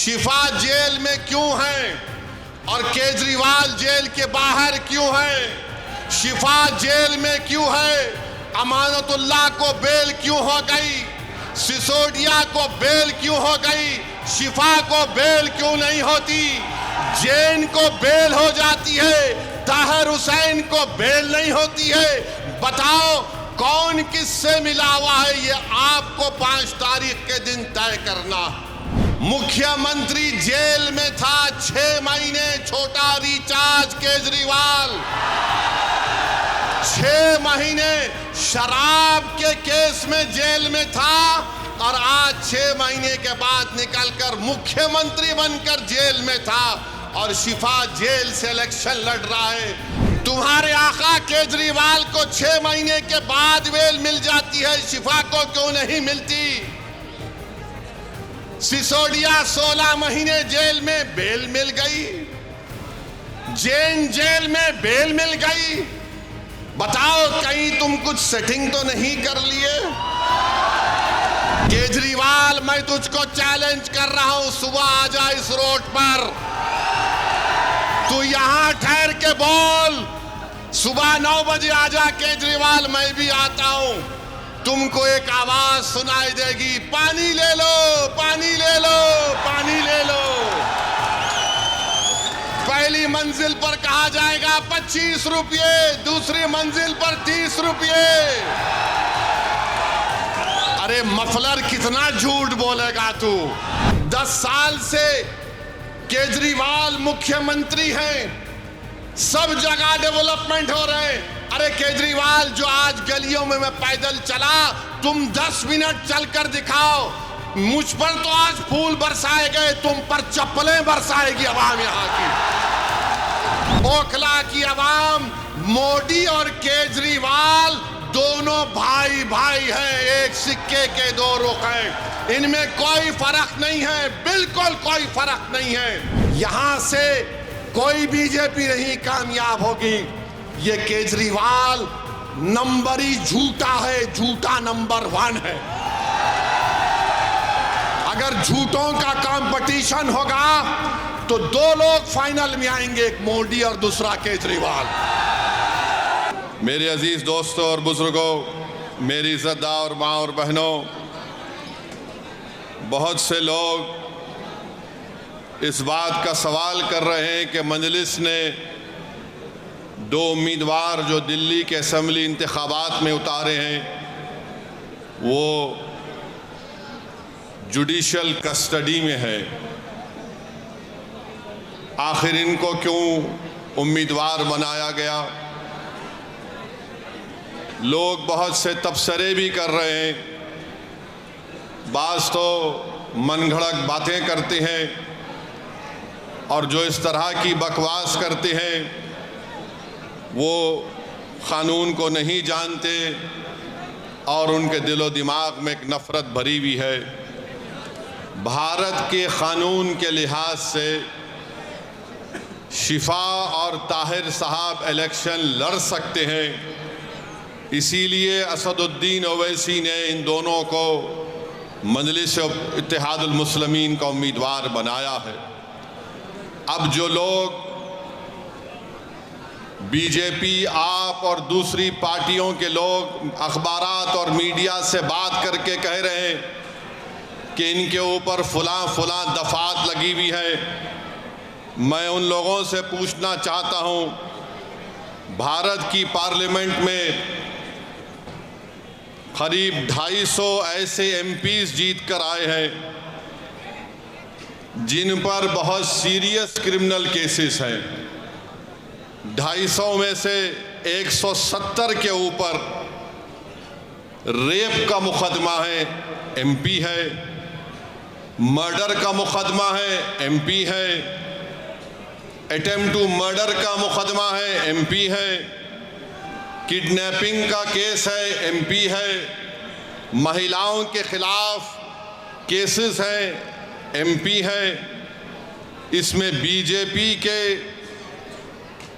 शिफा jail में क्यों है और केजरीवाल जेल के बाहर क्यों है? शिफा जेल में क्यों है? अमानतुल्लाह को बेल क्यों हो गई? सिसोदिया को बेल क्यों हो गई? शिफा को बेल क्यों नहीं होती? जैन को बेल हो जाती है, ताहिर हुसैन को बेल नहीं होती है। बताओ कौन किससे मिला हुआ है? ये आपको 5 तारीख के दिन तय करना। मुख्यमंत्री जेल में था 6 महीने, छोटा रिचार्ज केजरीवाल 6 महीने शराब के केस में जेल में था और आज 6 महीने के बाद निकलकर मुख्यमंत्री बनकर जेल में था और शिफा जेल से इलेक्शन लड़ रहा है। तुम्हारे आका केजरीवाल को 6 महीने के बाद बेल मिल जाती है, शिफा को क्यों नहीं मिलती? सिसोदिया 16 महीने जेल में बेल मिल गई, जैन जेल में बेल मिल गई। बताओ कहीं तुम कुछ सेटिंग तो नहीं कर लिए? केजरीवाल, मैं तुझको चैलेंज कर रहा हूं, सुबह आ जा इस रोड पर, तू यहां ठहर के बोल। सुबह 9 बजे आ जा केजरीवाल, मैं भी आता हूं। तुमको एक आवाज सुनाई देगी, पानी ले लो, पानी ले लो, पानी ले लो। पहली मंजिल पर कहा जाएगा 25 रुपये, दूसरी मंजिल पर 30 रुपये। अरे मफलर, कितना झूठ बोलेगा तू? 10 साल से केजरीवाल मुख्यमंत्री हैं, सब जगह डेवलपमेंट हो रहे हैं। अरे केजरीवाल, जो आज गलियों में मैं पैदल चला, तुम 10 मिनट चलकर दिखाओ। मुझ पर तो आज फूल बरसाए गए, तुम पर चप्पलें बरसाएगी आवाम यहाँ की। ओखला की आवाम, मोदी और केजरीवाल दोनों भाई भाई हैं, एक सिक्के के 2 रुख हैं। इनमें कोई फर्क नहीं है, बिल्कुल कोई फर्क नहीं है। यहां से कोई बीजेपी नहीं कामयाब होगी। ये केजरीवाल नंबरी झूठा है, झूठा नंबर 1 है। अगर झूठों का कंपटीशन होगा तो 2 लोग फाइनल में आएंगे, एक मोदी और दूसरा केजरीवाल। मेरे अजीज दोस्तों और बुजुर्गों, मेरी इज्जतदार माँ और बहनों, बहुत से लोग इस बात का सवाल कर रहे हैं कि मजलिस ने 2 उम्मीदवार जो दिल्ली के असेंबली इंतखाबात में उतारे हैं, वो जुडिशल कस्टडी में है। आखिर इनको क्यों उम्मीदवार बनाया गया? लोग बहुत से तबसरे भी कर रहे हैं, बाज़ तो मनगढ़ंत बातें करते हैं और जो इस तरह की बकवास करते हैं वो क़ानून को नहीं जानते और उनके दिलो दिमाग में एक नफ़रत भरी हुई है। भारत के क़ानून के लिहाज से शिफा और ताहिर साहब इलेक्शन लड़ सकते हैं, इसीलिए असदुद्दीन ओवैसी ने इन दोनों को मजलिस इत्तेहादुल मुस्लिमीन का उम्मीदवार बनाया है। अब जो लोग बीजेपी, आप और दूसरी पार्टियों के लोग अखबारात और मीडिया से बात करके कह रहे हैं कि इनके ऊपर फलां दफात लगी हुई है, मैं उन लोगों से पूछना चाहता हूं, भारत की पार्लियामेंट में करीब 250 ऐसे एमपीज जीत कर आए हैं जिन पर बहुत सीरियस क्रिमिनल केसेस हैं। 250 में से 170 के ऊपर रेप का मुकदमा है, एमपी है, मर्डर का मुकदमा है, एमपी है, अटेम्प्ट टू मर्डर का मुकदमा है, एमपी है, किडनैपिंग का केस है, एमपी है, महिलाओं के खिलाफ केसेस हैं, एमपी है। इसमें बीजेपी के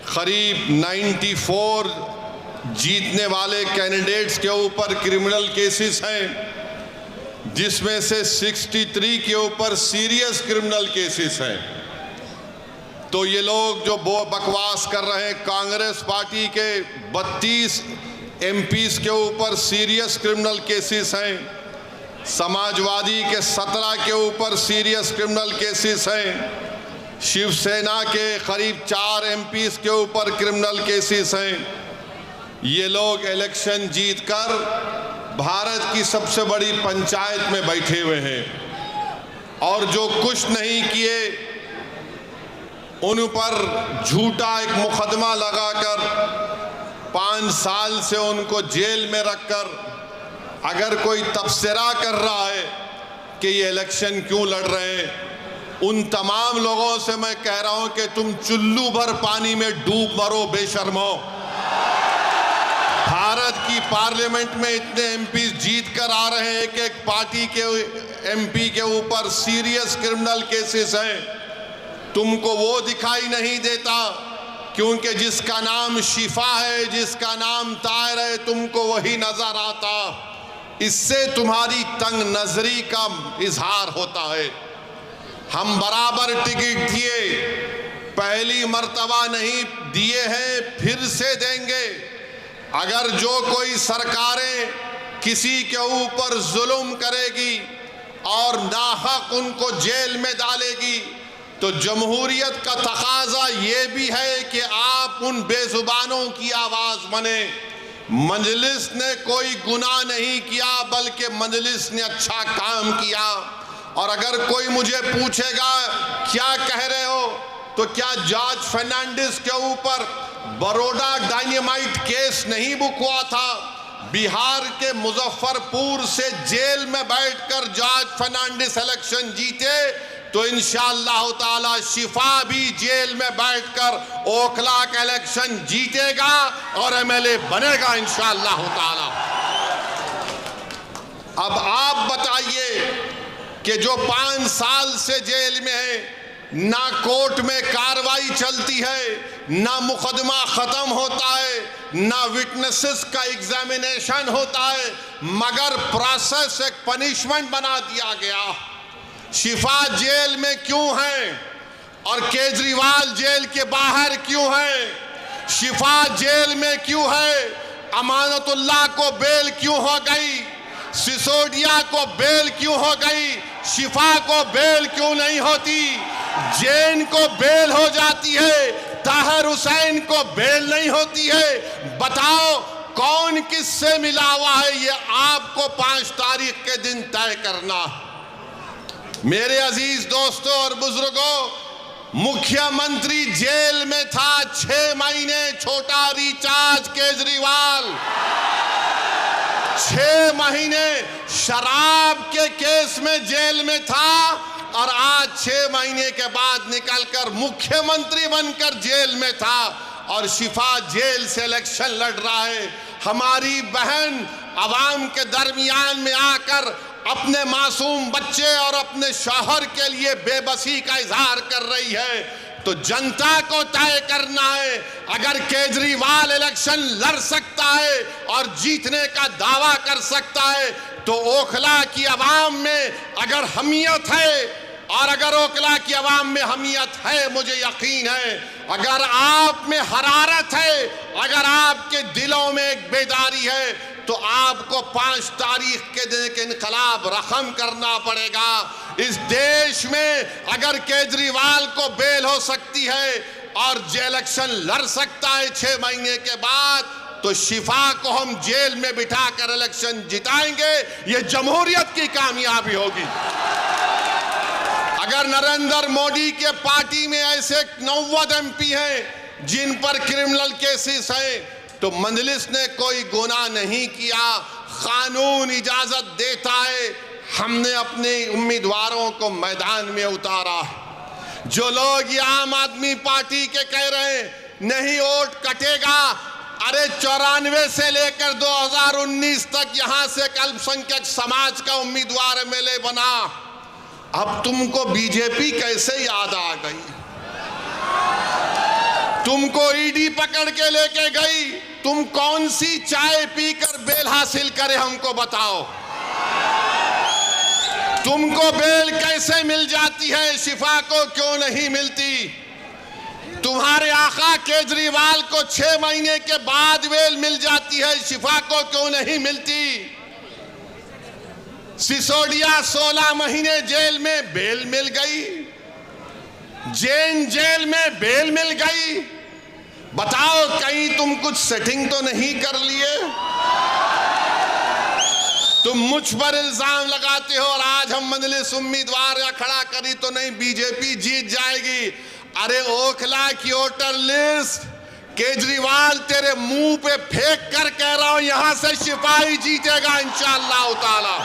करीब 94 जीतने वाले कैंडिडेट्स के ऊपर क्रिमिनल केसेस हैं। जिसमें से 63 के ऊपर सीरियस क्रिमिनल केसेस हैं। तो ये लोग जो बकवास कर रहे हैं, कांग्रेस पार्टी के 32 एमपीज के ऊपर सीरियस क्रिमिनल केसेस हैं, समाजवादी के 17 के ऊपर सीरियस क्रिमिनल केसेस हैं, शिवसेना के करीब 4 एमपीज के ऊपर क्रिमिनल केसेस हैं। ये लोग इलेक्शन जीतकर भारत की सबसे बड़ी पंचायत में बैठे हुए हैं और जो कुछ नहीं किए उन पर झूठा एक मुकदमा लगाकर 5 साल से उनको जेल में रखकर अगर कोई तबसरा कर रहा है कि ये इलेक्शन क्यों लड़ रहे हैं, उन तमाम लोगों से मैं कह रहा हूं कि तुम चुल्लू भर पानी में डूब मरो बेशर्मो। भारत की पार्लियामेंट में इतने एमपी जीत कर आ रहे हैं कि एक पार्टी के एमपी के ऊपर सीरियस क्रिमिनल केसेस हैं। तुमको वो दिखाई नहीं देता क्योंकि जिसका नाम शिफा है, जिसका नाम ताहिर है, तुमको वही नजर आता। इससे तुम्हारी तंग नजरी का इजहार होता है। हम बराबर टिकट दिए, पहली मर्तबा नहीं दिए हैं, फिर से देंगे। अगर जो कोई सरकारें किसी के ऊपर जुल्म करेगी और नाहक उनको जेल में डालेगी तो जमहूरियत का तकाजा ये भी है कि आप उन बेजुबानों की आवाज बने। मजलिस ने कोई गुनाह नहीं किया बल्कि मजलिस ने अच्छा काम किया। और अगर कोई मुझे पूछेगा क्या कह रहे हो, तो क्या जॉर्ज फर्नांडिस के ऊपर बड़ौदा डायनेमाइट केस नहीं बुक हुआ था? बिहार के मुजफ्फरपुर से जेल में बैठकर जॉर्ज फर्नांडिस इलेक्शन जीते, तो इंशाअल्लाह ताला शिफा भी जेल में बैठकर ओखला का इलेक्शन जीतेगा और एमएलए बनेगा इंशाअल्लाह ताला। अब आप बताइए कि जो 5 साल से जेल में है, ना कोर्ट में कार्रवाई चलती है, ना मुकदमा खत्म होता है, ना विटनेसेस का एग्जामिनेशन होता है, मगर प्रोसेस एक पनिशमेंट बना दिया गया। शिफा जेल में क्यों है और केजरीवाल जेल के बाहर क्यों है? शिफा जेल में क्यों है? अमानतुल्लाह को बेल क्यों हो गई? सिसोदिया को बेल क्यों हो गई? शिफा को बेल क्यों नहीं होती? जैन को बेल हो जाती है, ताहिर हुसैन को बेल नहीं होती है। बताओ कौन किससे मिला हुआ है? ये आपको 5 तारीख के दिन तय करना। मेरे अजीज दोस्तों और बुजुर्गों, मुख्यमंत्री जेल में था 6 महीने, छोटा रिचार्ज केजरीवाल 6 महीने शराब के केस में जेल में था और आज 6 महीने के बाद निकलकर मुख्यमंत्री बनकर जेल में था और शिफा जेल से इलेक्शन लड़ रहा है। हमारी बहन अवाम के दरमियान में आकर अपने मासूम बच्चे और अपने शौहर के लिए बेबसी का इजहार कर रही है, तो जनता को तय करना है। अगर केजरीवाल इलेक्शन लड़ सकता है और जीतने का दावा कर सकता है, तो ओखला की आवाम में अगर हमीयत है, और अगर ओखला की आवाम में हमीयत है, मुझे यकीन है, अगर आप में हरारत है, अगर आपके दिलों में एक बेदारी है, तो आपको 5 तारीख के दिन एक इनकलाब रकम करना पड़ेगा। इस देश में अगर केजरीवाल को बेल हो सकती है और इलेक्शन लड़ सकता है 6 महीने के बाद, तो शिफा को हम जेल में बिठाकर इलेक्शन जिताएंगे। ये जमहूरियत की कामयाबी होगी। अगर नरेंद्र मोदी के पार्टी में ऐसे 90 एमपी हैं जिन पर क्रिमिनल केसेस हैं, तो मजलिस ने कोई गुनाह नहीं किया, कानून इजाजत देता है। हमने अपने उम्मीदवारों को मैदान में उतारा। जो लोग ये आम आदमी पार्टी के कह रहे हैं नहीं वोट कटेगा, अरे 94 से लेकर 2019 तक यहां से अल्पसंख्यक समाज का उम्मीदवार एमएलए बना। अब तुमको बीजेपी कैसे याद आ गई? तुमको ईडी पकड़ के लेके गई, तुम कौन सी चाय पीकर बेल हासिल करे हमको बताओ। तुमको बेल कैसे मिल जाती है, शिफा को क्यों नहीं मिलती? तुम्हारे आका केजरीवाल को 6 महीने के बाद बेल मिल जाती है, शिफा को क्यों नहीं मिलती? सिसोदिया 16 महीने जेल में बेल मिल गई, जैन जेल में बेल मिल गई। बताओ कहीं तुम कुछ सेटिंग तो नहीं कर लिए? तुम मुझ पर इल्जाम लगाते हो और आज हम मजलिस उम्मीदवार या खड़ा करी तो नहीं बीजेपी जीत जाएगी। अरे ओखला की वोटर लिस्ट केजरीवाल तेरे मुंह पे फेंक कर कह रहा हूं, यहां से सिपाही जीतेगा इंशाअल्लाह ताला।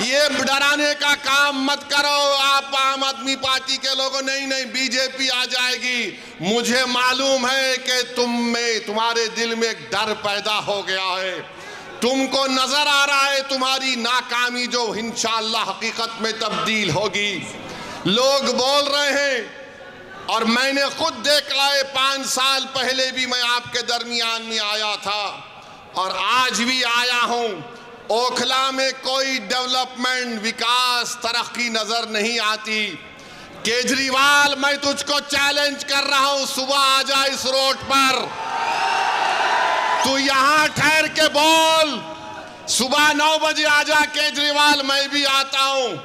ये डराने का काम मत करो आप आम आदमी पार्टी के लोगों। नहीं बीजेपी आ जाएगी। मुझे मालूम है कि तुम्हारे दिल में एक डर पैदा हो गया है। तुमको नजर आ रहा है तुम्हारी नाकामी जो इंशाअल्लाह हकीकत में तब्दील होगी। लोग बोल रहे हैं और मैंने खुद देखा है, 5 साल पहले भी मैं आपके दरमियान में आया था और आज भी आया हूं। ओखला में कोई डेवलपमेंट, विकास, तरक्की नजर नहीं आती। केजरीवाल, मैं तुझको चैलेंज कर रहा हूं, सुबह आ जा इस रोड पर, तू यहां ठहर के बोल। सुबह 9 बजे आ जा केजरीवाल, मैं भी आता हूं।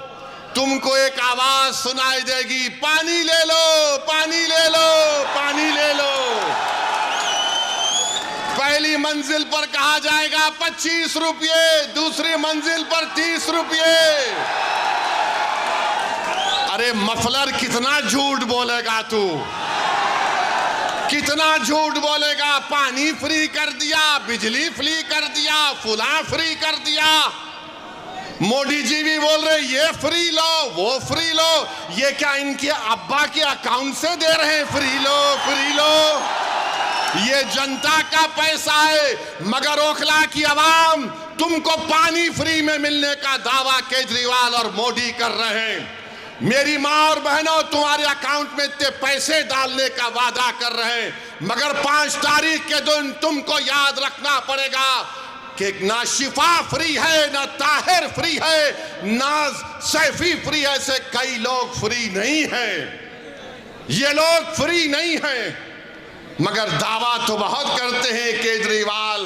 तुमको एक आवाज सुनाई देगी, पानी ले लो, पानी ले लो, पानी ले लो। पहली मंजिल पर कहा जाएगा 25 रुपये, दूसरी मंजिल पर 30 रुपये। अरे मफलर, कितना झूठ बोलेगा तू, कितना झूठ बोलेगा? पानी फ्री कर दिया, बिजली फ्री कर दिया, फुला फ्री कर दिया। मोदी जी भी बोल रहे ये फ्री लो, वो फ्री लो। ये क्या इनके अब्बा के अकाउंट से दे रहे हैं? फ्री लो, फ्री लो। ये जनता का पैसा है। मगर ओखला की आवाम, तुमको पानी फ्री में मिलने का दावा केजरीवाल और मोदी कर रहे हैं। मेरी माँ और बहनों, तुम्हारे अकाउंट में इतने पैसे डालने का वादा कर रहे हैं, मगर 5 तारीख के दिन तुमको याद रखना पड़ेगा कि ना शिफा फ्री है, ना ताहिर फ्री है, ना सैफी फ्री है। ऐसे कई लोग फ्री नहीं हैं। ये लोग फ्री नहीं हैं, मगर दावा तो बहुत करते हैं। केजरीवाल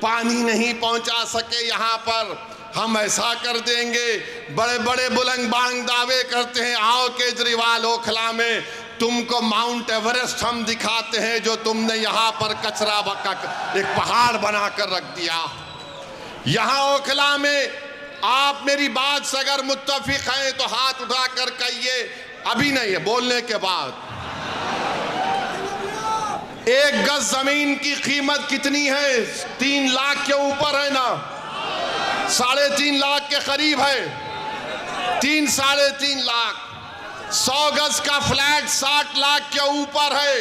पानी नहीं पहुंचा सके यहां पर, हम ऐसा कर देंगे। बड़े बड़े बुलंद बांग दावे करते हैं। आओ केजरीवाल, ओखला में तुमको माउंट एवरेस्ट हम दिखाते हैं, जो तुमने यहाँ पर कचरा एक पहाड़ बनाकर रख दिया। यहाँ ओखला में आप मेरी बात से अगर मुत्तफिक हैं तो हाथ उठाकर कहिए। अभी नहीं है, बोलने के बाद। 1 गज जमीन की कीमत कितनी है? 3 लाख के ऊपर है ना, 3.5 लाख के करीब है। 3 साढ़े 3 लाख। 100 गज का फ्लैट 60 लाख के ऊपर है।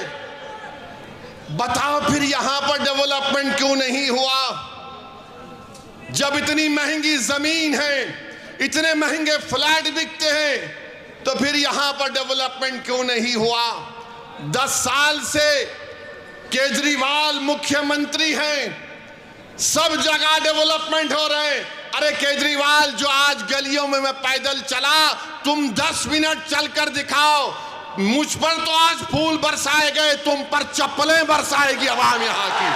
बताओ फिर यहां पर डेवलपमेंट क्यों नहीं हुआ? जब इतनी महंगी जमीन है, इतने महंगे फ्लैट बिकते हैं, तो फिर यहां पर डेवलपमेंट क्यों नहीं हुआ? 10 साल से केजरीवाल मुख्यमंत्री हैं, सब जगह डेवलपमेंट हो रहे हैं। अरे केजरीवाल, जो आज गलियों में मैं पैदल चला, तुम 10 मिनट चलकर दिखाओ। मुझ पर तो आज फूल बरसाए गए, तुम पर चप्पलें बरसाएगी आवाम यहां की।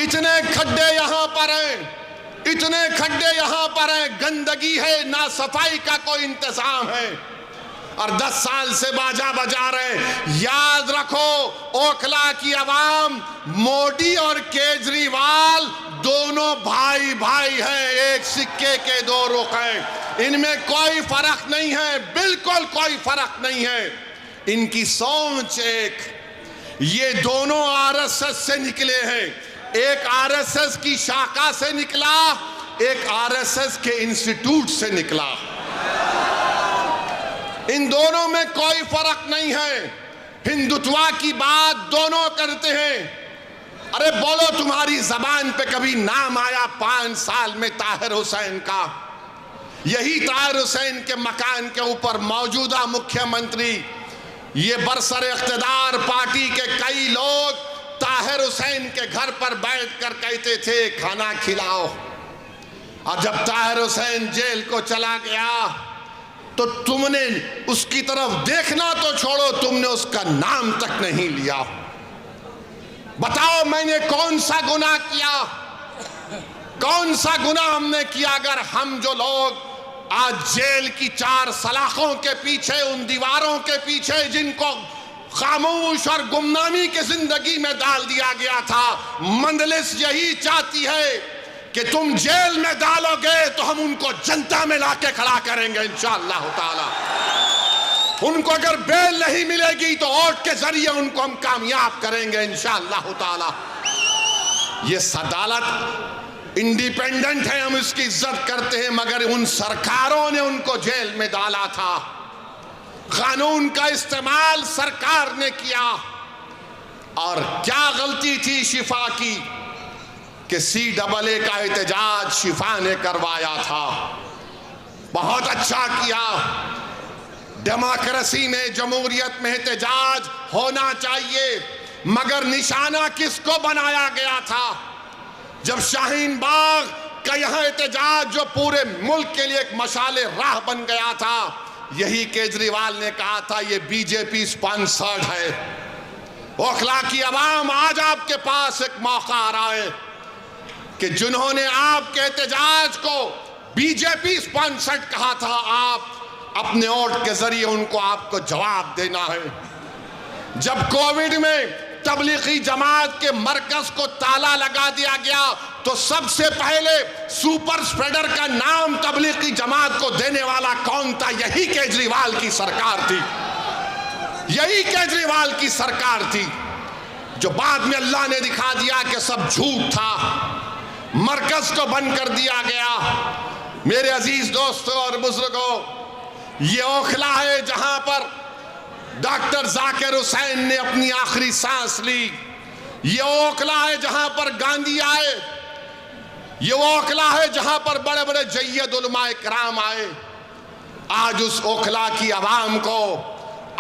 इतने खड्डे यहां पर हैं, इतने खड्डे यहां पर हैं, गंदगी है, ना सफाई का कोई इंतजाम है, और 10 साल से बाजा बजा रहे। याद रखो, ओखला की आवाम, मोदी और केजरीवाल दोनों भाई भाई हैं, एक सिक्के के 2 रुख हैं। इनमें कोई फर्क नहीं है, बिल्कुल कोई फर्क नहीं है। इनकी सोच एक। ये दोनों आरएसएस से निकले हैं। एक आरएसएस की शाखा से निकला, एक आरएसएस के इंस्टीट्यूट से निकला। इन दोनों में कोई फर्क नहीं है। हिंदुत्व की बात दोनों करते हैं। अरे बोलो, तुम्हारी जबान पे कभी नाम आया 5 साल में ताहिर हुसैन का? यही ताहिर हुसैन के मकान के ऊपर मौजूदा मुख्यमंत्री, ये बरसर इख्तिदार पार्टी के कई लोग ताहिर हुसैन के घर पर बैठकर कहते थे खाना खिलाओ। और जब ताहिर हुसैन जेल को चला गया तो तुमने उसकी तरफ देखना तो छोड़ो, तुमने उसका नाम तक नहीं लिया। बताओ मैंने कौन सा गुनाह किया, कौन सा गुनाह हमने किया? अगर हम जो लोग आज जेल की 4 सलाखों के पीछे, उन दीवारों के पीछे जिनको खामोश और गुमनामी की जिंदगी में डाल दिया गया था, मंदलिस यही चाहती है कि तुम जेल में डालोगे तो हम उनको जनता में लाके खड़ा करेंगे इंशाअल्लाह ताला। उनको अगर बेल नहीं मिलेगी तो वोट के जरिए उनको हम कामयाब करेंगे इंशाअल्लाह ताला। ये अदालत इंडिपेंडेंट है, हम इसकी इज्जत करते हैं, मगर उन सरकारों ने उनको जेल में डाला था। कानून का इस्तेमाल सरकार ने किया। और क्या गलती थी शिफा की कि CAA का एहतजाज शिफा ने करवाया था। बहुत अच्छा किया। डेमोक्रेसी में, जमहूरियत में एहतजाज होना चाहिए, मगर निशाना किसको बनाया गया था? जब शाहीन बाग का यहां एहतजाज जो पूरे मुल्क के लिए एक मशाले राह बन गया था, यही केजरीवाल ने कहा था ये BJP स्पॉन्सर्ड है। ओखला की आवाम, आज आपके पास एक मौका आ रहा है कि जिन्होंने आपके एहतजाज को BJP स्पॉन्सर्ड कहा था, आप अपने वोट के जरिए उनको आपको जवाब देना है। जब कोविड में तबलीगी जमात के मरकज को ताला लगा दिया गया तो सबसे पहले सुपर स्प्रेडर का नाम तबलीगी जमात को देने वाला कौन था? यही केजरीवाल की सरकार थी। यही केजरीवाल की सरकार थी, जो बाद में अल्लाह ने दिखा दिया कि सब झूठ था, मरकज को बंद कर दिया गया। मेरे अजीज दोस्तों और बुजुर्गों, ये ओखला है जहां पर डॉक्टर जाकिर हुसैन ने अपनी आखिरी सांस ली। ये ओखला है जहां पर गांधी आए। ये ओखला है जहां पर बड़े बड़े जय्यद उलमाए कराम आए। आज उस ओखला की आवाम को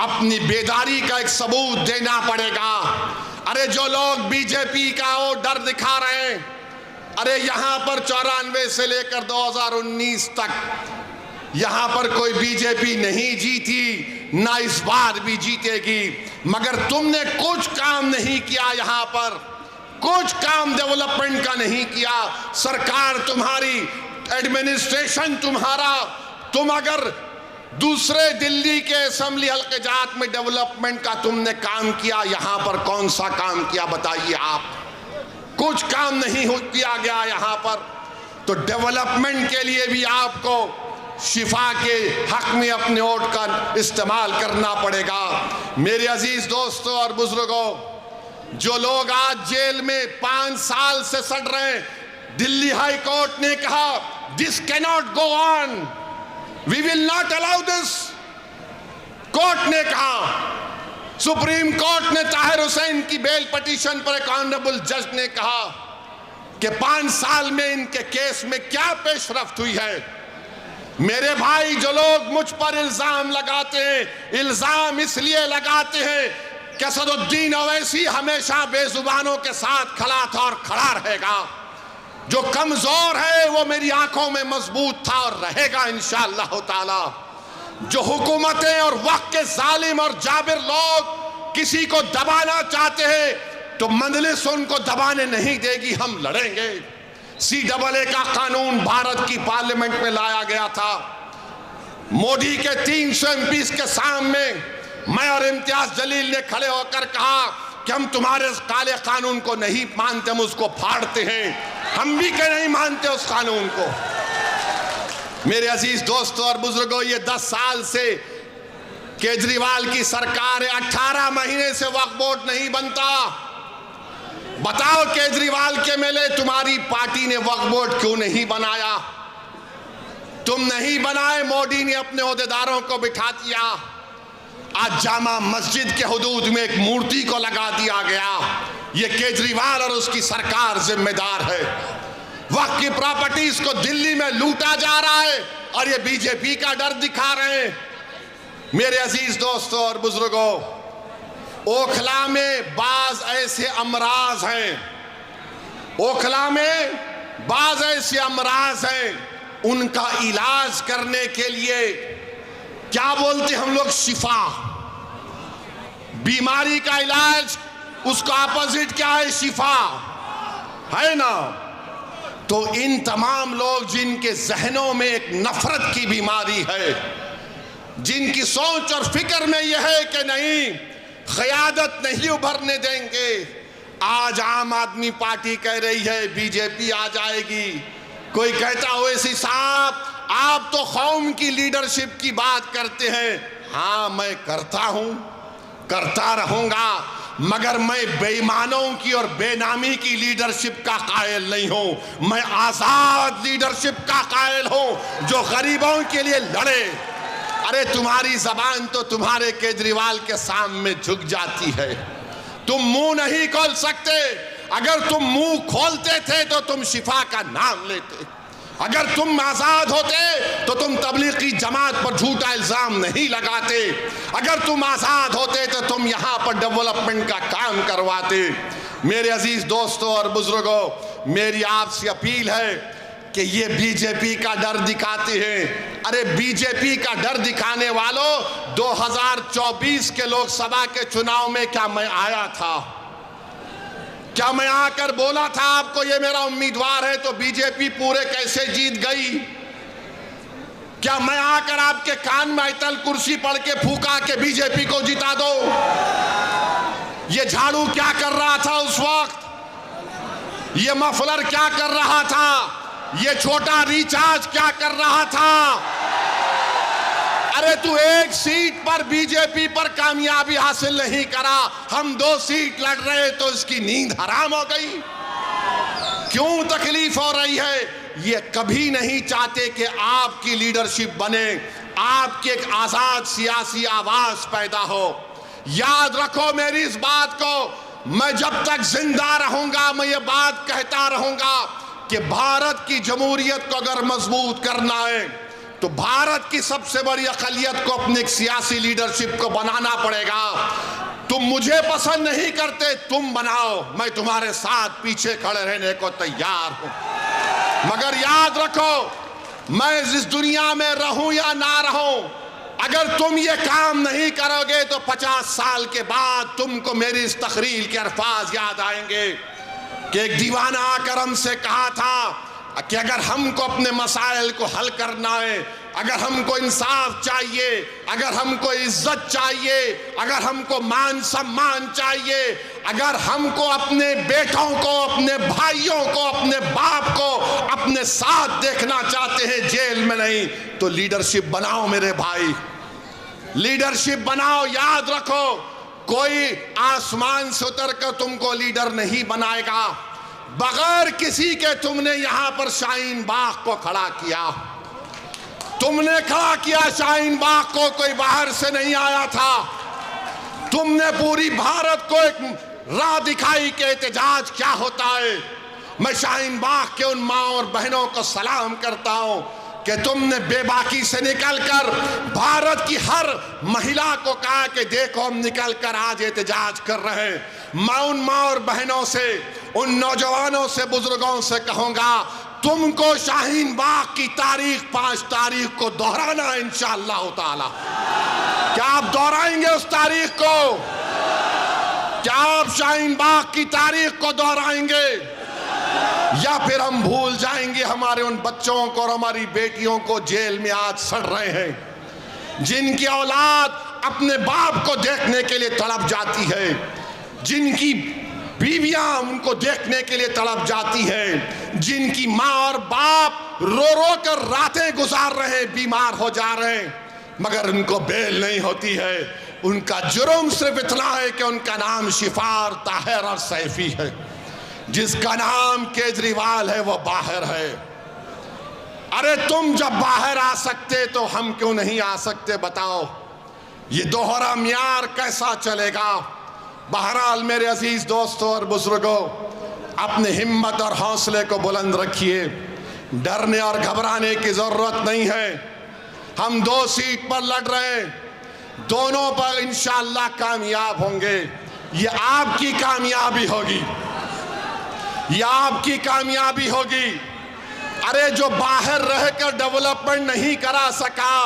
अपनी बेदारी का एक सबूत देना पड़ेगा। अरे जो लोग BJP का वो डर दिखा रहे हैं, अरे यहां पर 94 से लेकर 2019 तक यहां पर कोई BJP नहीं जीती, ना इस बार भी जीतेगी, मगर तुमने कुछ काम नहीं किया। यहां पर कुछ काम डेवलपमेंट का नहीं किया। सरकार तुम्हारी, एडमिनिस्ट्रेशन तुम्हारा, तुम अगर दूसरे दिल्ली के असेंबली हल्के जात में डेवलपमेंट का तुमने काम किया, यहां पर कौन सा काम किया बताइए आप? कुछ काम नहीं किया गया यहां पर। तो डेवलपमेंट के लिए भी आपको शिफा के हक में अपने वोट का इस्तेमाल करना पड़ेगा। मेरे अजीज दोस्तों और बुजुर्गों, जो लोग आज जेल में 5 साल से सड़ रहे हैं, दिल्ली हाई कोर्ट ने कहा this cannot go on, we will not allow this. Court ने कहा, सुप्रीम कोर्ट ने ताहिर हुसैन की बेल पिटीशन पर एक ऑनरेबल जज ने कहा कि 5 साल में इनके केस में क्या पेशरफ्त हुई है। मेरे भाई, जो लोग मुझ पर इल्जाम लगाते हैं, इल्जाम इसलिए लगाते हैं कि असदुद्दीन ओवैसी हमेशा बेजुबानों के साथ खड़ा था और खड़ा रहेगा। जो कमजोर है वो मेरी आंखों में मजबूत था और रहेगा इंशाअल्लाह ताला। जो हुकूमतें और वक्त के जालिम और जाबिर लोग किसी को दबाना चाहते हैं तो मंजलिस उनको दबाने नहीं देगी, हम लड़ेंगे। CAA का कानून भारत की पार्लियामेंट में लाया गया था। मोदी के 300 MPs के सामने मैं और इम्तियाज जलील ने खड़े होकर कहा कि हम तुम्हारे काले कानून को नहीं मानते, हम उसको फाड़ते हैं। हम भी के नहीं मानते उस कानून को। मेरे अजीज दोस्तों और बुजुर्गों, ये 10 साल से केजरीवाल की सरकार है, 18 महीने से वक्फ बोर्ड नहीं बनता। बताओ केजरीवाल के मेले तुम्हारी पार्टी ने वक्फ बोर्ड क्यों नहीं बनाया? तुम नहीं बनाए, मोदी ने अपने ओहदेदारों को बिठा दिया। आज जामा मस्जिद के हुदूद में एक मूर्ति को लगा दिया गया। ये केजरीवाल और उसकी सरकार जिम्मेदार है। वक्फ की प्रॉपर्टीज को दिल्ली में लूटा जा रहा है और ये BJP का डर दिखा रहे हैं। मेरे अजीज दोस्तों और बुजुर्गों, ओखला में बाज ऐसे अमराज हैं, ओखला में बाज ऐसे अमराज हैं, उनका इलाज करने के लिए क्या बोलते हम लोग, शिफा। बीमारी का इलाज, उसका अपोजिट क्या है, शिफा, है ना। तो इन तमाम लोग जिनके जहनों में एक नफरत की बीमारी है, जिनकी सोच और फिक्र में यह है कि नहीं, क़यादत नहीं उभरने देंगे। आज आम आदमी पार्टी कह रही है बीजेपी आ जाएगी। कोई कहता हो ओवैसी साहब आप तो कौम की लीडरशिप की बात करते हैं। हाँ, मैं करता हूं, करता रहूंगा, मगर मैं बेईमानों की और बेनामी की लीडरशिप का कायल नहीं हूं। मैं आजाद लीडरशिप का कायल हूं जो गरीबों के लिए लड़े। अरे तुम्हारी जबान तो तुम्हारे केजरीवाल के सामने झुक जाती है, तुम मुंह नहीं खोल सकते। अगर तुम मुंह खोलते थे तो तुम शिफा का नाम लेते। अगर तुम आजाद होते तो तुम तबलीगी जमात पर झूठा इल्जाम नहीं लगाते। अगर तुम आजाद होते तो तुम यहां पर डेवलपमेंट का काम करवाते। मेरे अजीज दोस्तों और बुजुर्गों, मेरी आपसे अपील है कि ये बीजेपी का डर दिखाते हैं। अरे बीजेपी का डर दिखाने वालों, 2024 के लोकसभा के चुनाव में क्या मैं आया था? क्या मैं आकर बोला था आपको ये मेरा उम्मीदवार है तो बीजेपी पूरे कैसे जीत गई? क्या मैं आकर आपके कान में आयतल कुर्सी पढ़ के फूका के बीजेपी को जिता दो? ये झाड़ू क्या कर रहा था उस वक्त? ये मफलर क्या कर रहा था? ये छोटा रिचार्ज क्या कर रहा था? अरे तू एक सीट पर बीजेपी पर कामयाबी हासिल नहीं करा, हम 2 सीट लड़ रहे तो इसकी नींद हराम हो गई। क्यों तकलीफ हो रही है? ये कभी नहीं चाहते कि आपकी लीडरशिप बने, आपकी एक आजाद सियासी आवाज पैदा हो। याद रखो मेरी इस बात को, मैं जब तक जिंदा रहूंगा मैं ये बात कहता रहूंगा कि भारत की जमहूरियत को अगर मजबूत करना है तो भारत की सबसे बड़ी अक़लियत को अपनी एक सियासी लीडरशिप को बनाना पड़ेगा। तुम मुझे पसंद नहीं करते, तुम बनाओ, मैं तुम्हारे साथ पीछे खड़े रहने को तैयार हूं। मगर याद रखो, मैं इस दुनिया में रहूं या ना रहूं, अगर तुम ये काम नहीं करोगे तो 50 साल के बाद तुमको मेरी इस तकरीर के अल्फाज याद आएंगे कि एक दीवाना आकर हमसे कहा था कि अगर हमको अपने मसाइल को हल करना है, अगर हमको इंसाफ चाहिए, अगर हमको इज्जत चाहिए, अगर हमको मान सम्मान चाहिए, अगर हमको अपने बेटों को, अपने भाइयों को, अपने बाप को अपने साथ देखना चाहते हैं, जेल में नहीं, तो लीडरशिप बनाओ मेरे भाई, लीडरशिप बनाओ। याद रखो, कोई आसमान से उतर कर तुमको लीडर नहीं बनाएगा। बगैर किसी के तुमने यहां पर शाहीन बाग को खड़ा किया, तुमने खड़ा किया शाहीन बाग को, कोई बाहर से नहीं आया था। तुमने पूरी भारत को एक राह दिखाई कि एहतजाज क्या होता है। मैं शाहीन बाग के उन माँ और बहनों को सलाम करता हूं कि तुमने बेबाकी से निकलकर भारत की हर महिला को कहा कि देखो हम निकलकर आज एहतजाज कर रहे हैं। मैं उन माँ और बहनों से, उन नौजवानों से, बुजुर्गों से कहूंगा, तुमको शाहीन बाग की तारीख 5 तारीख को दोहराना है इंशाअल्लाह ताला। क्या आप दोहराएंगे उस तारीख को? क्या आप शाहीन बाग की तारीख को दोहराएंगे, या फिर हम भूल जाएंगे हमारे उन बच्चों को और हमारी बेटियों को जेल में आज सड़ रहे हैं, जिनकी औलाद अपने बाप को देखने के लिए तड़प जाती है, जिनकी बीवियां उनको देखने के लिए तड़प जाती है, जिनकी माँ और बाप रो रो कर रातें गुजार रहे हैं, बीमार हो जा रहे हैं, मगर उनको बेल नहीं होती है। उनका जुर्म सिर्फ इतना है कि उनका नाम शिफार, ताहिर और सैफी है। जिसका नाम केजरीवाल है वो बाहर है। अरे तुम जब बाहर आ सकते तो हम क्यों नहीं आ सकते बताओ? ये दोहरा म्यार कैसा चलेगा? बहरहाल मेरे अजीज दोस्तों और बुजुर्गों, अपने हिम्मत और हौसले को बुलंद रखिए, डरने और घबराने की जरूरत नहीं है। हम 2 सीट पर लड़ रहे हैं, दोनों पर इंशाअल्लाह कामयाब होंगे। ये आपकी कामयाबी होगी, ये आपकी कामयाबी होगी। अरे जो बाहर रहकर डेवलपमेंट नहीं करा सका,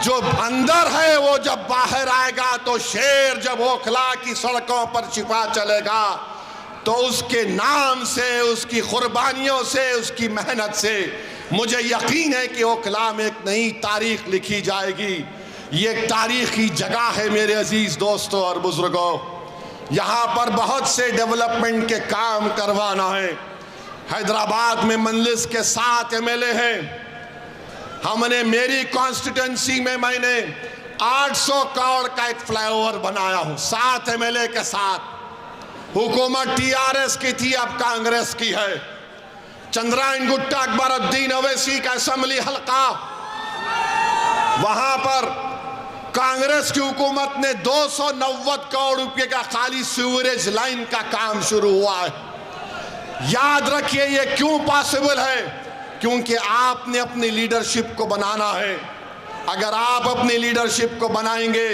जो अंदर है वो जब बाहर आएगा तो शेर जब ओखला की सड़कों पर छिपा चलेगा तो उसके नाम से, उसकी कुर्बानियों से, उसकी मेहनत से मुझे यकीन है कि ओखला में एक नई तारीख लिखी जाएगी। ये एक तारीखी जगह है मेरे अजीज दोस्तों और बुजुर्गों। यहाँ पर बहुत से डेवलपमेंट के काम करवाना है। हैदराबाद में मंजलिस के 7 एमएलए हैं। हमने मेरी कॉन्स्टिट्यूंसी में मैंने 800 करोड़ का एक फ्लाईओवर बनाया हूं 7 एमएलए के साथ। हुकूमत टीआरएस की थी, अब कांग्रेस की है। चंद्रायन गुट्टा अकबरुद्दीन अवैसी का असेंबली हल्का, वहां पर कांग्रेस की हुकूमत ने 290 करोड़ रुपए का खाली सीवरेज लाइन का काम शुरू हुआ है। याद रखिए ये क्यों पॉसिबल है, क्योंकि आपने अपनी लीडरशिप को बनाना है। अगर आप अपनी लीडरशिप को बनाएंगे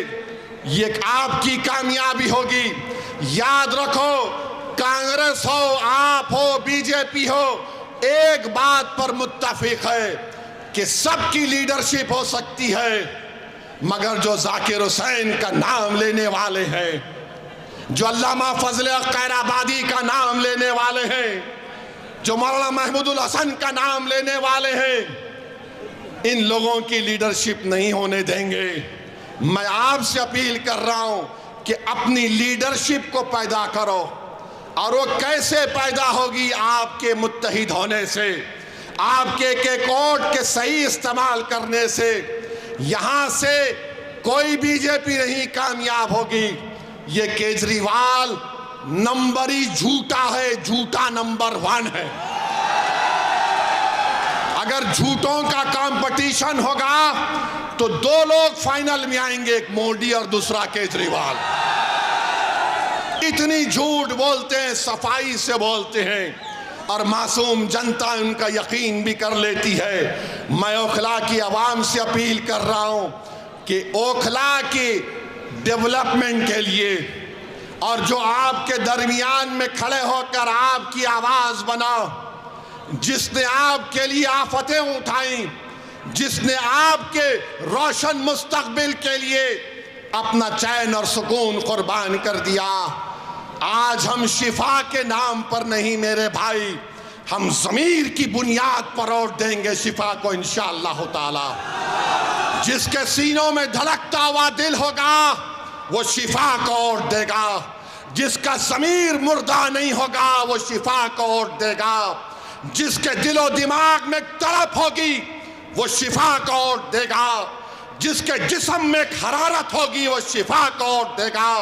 ये आपकी कामयाबी होगी। याद रखो, कांग्रेस हो, आप हो, बीजेपी हो, एक बात पर मुत्तफिक है कि सबकी लीडरशिप हो सकती है, मगर जो जाकिर हुसैन का नाम लेने वाले हैं, जो अल्लामा फजल खैराबादी का नाम लेने वाले हैं, जो मौलाना महमूदुल हसन का नाम लेने वाले हैं, इन लोगों की लीडरशिप नहीं होने देंगे। मैं आपसे अपील कर रहा हूं कि अपनी लीडरशिप को पैदा करो, और वो कैसे पैदा होगी? आपके मुत्तहिद होने से, आपके एक वोट के सही इस्तेमाल करने से। यहां से कोई बीजेपी नहीं कामयाब होगी। ये केजरीवाल नंबरी झूठा है, झूठा नंबर 1 है। अगर झूठों का कंपटीशन होगा तो 2 लोग फाइनल में आएंगे, एक मोदी और दूसरा केजरीवाल। इतनी झूठ बोलते हैं, सफाई से बोलते हैं, और मासूम जनता उनका यकीन भी कर लेती है। मैं ओखला की आवाम से अपील कर रहा हूं कि ओखला की डेवलपमेंट के लिए, और जो आपके दरमियान में खड़े होकर आपकी आवाज बना, जिसने आपके लिए आफतें उठाई, जिसने आपके रोशन मुस्तकबिल के लिए अपना चैन और सुकून कुर्बान कर दिया, आज हम शिफा के नाम पर नहीं मेरे भाई, हम ज़मीर की बुनियाद पर वोट देंगे शिफा को इंशाअल्लाह ताला। जिसके सीनों में धड़कता हुआ दिल होगा वो शिफा को वोट देगा। जिसका ज़मीर मुर्दा नहीं होगा वो शिफा को वोट देगा। जिसके दिलो दिमाग में तड़प होगी वो शिफा को वोट देगा। जिसके जिस्म में हरारत होगी वो शिफा को वोट देगा।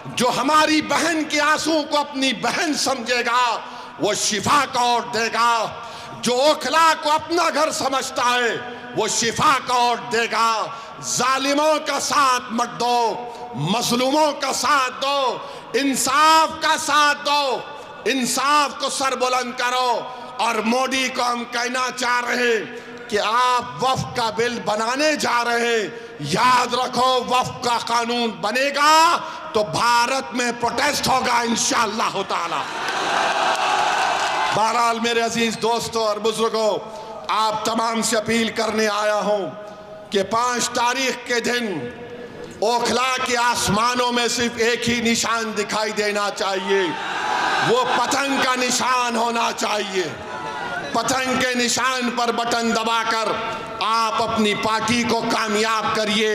जो हमारी बहन के आंसू को अपनी बहन समझेगा वो शिफा को वोट देगा। जो ओखला को अपना घर समझता है वो शिफा को वोट देगा। जालिमों का साथ मत दो, मजलूमों का साथ दो, इंसाफ का साथ दो, इंसाफ को सर बुलंद करो। और मोदी को हम कहना चाह रहे हैं कि आप वक्फ का बिल बनाने जा रहे हैं, याद रखो वक्फ का कानून बनेगा तो भारत में प्रोटेस्ट होगा इंशाअल्लाह ताला। बहरहाल मेरे अजीज दोस्तों और बुजुर्गों, आप तमाम से अपील करने आया हूं कि 5 तारीख के दिन ओखला के आसमानों में सिर्फ एक ही निशान दिखाई देना चाहिए, वो पतंग का निशान होना चाहिए। पतंग के निशान पर बटन दबाकर आप अपनी पार्टी को कामयाब करिए,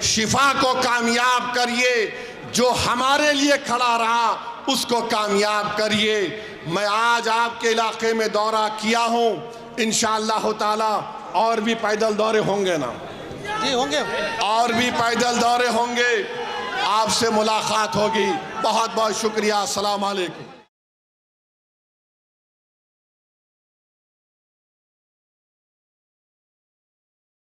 शिफा को कामयाब करिए, जो हमारे लिए खड़ा रहा उसको कामयाब करिए। मैं आज आपके इलाके में दौरा किया हूँ, इंशाअल्लाह ताला और भी पैदल दौरे होंगे ना जी, होंगे और भी पैदल दौरे होंगे, आपसे मुलाकात होगी। बहुत बहुत शुक्रिया। अस्सलाम वालेकुम।